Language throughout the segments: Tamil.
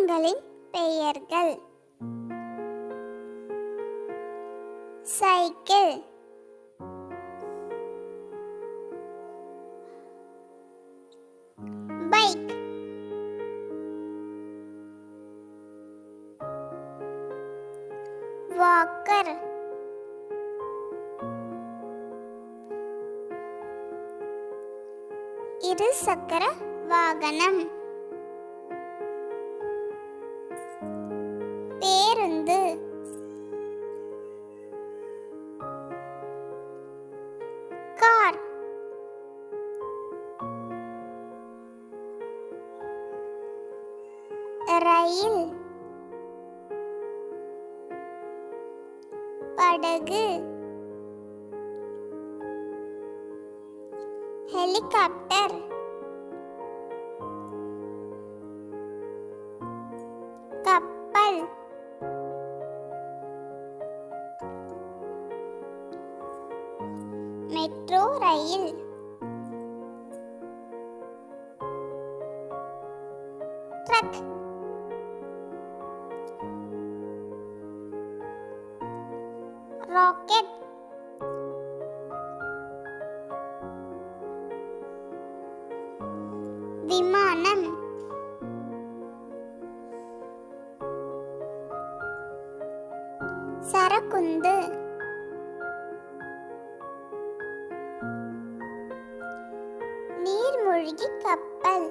வாகனங்களின் பெயர்கள்: சைக்கிள், பைக், வாக்கர், இருசக்கர வாகனம், பேருந்து, கார், ரயில், படகு, ஹெலிகாப்டர், கப்பல், மெட்ரோ ரயில், ட்ரக், ராக்கெட், விமானம், சரக்குந்து, நீர்மூழ்கி கப்பல்,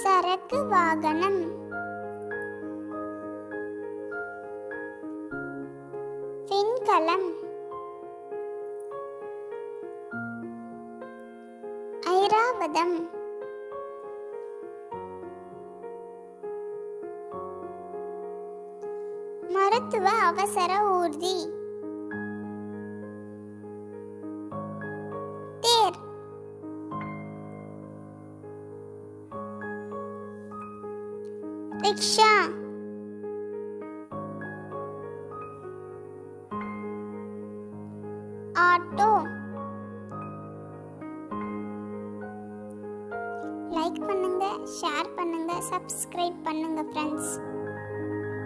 சரக்கு வாகனம், விண்கலம், ஐராவதம், மருத்துவ அவசர ஊர்தி, தேர், ரிக்ஷா, ஆட்டோ. லைக் பண்ணுங்க, ஷேர் பண்ணுங்க, சப்ஸ்கிரைப் பண்ணுங்க ஃப்ரெண்ட்ஸ்.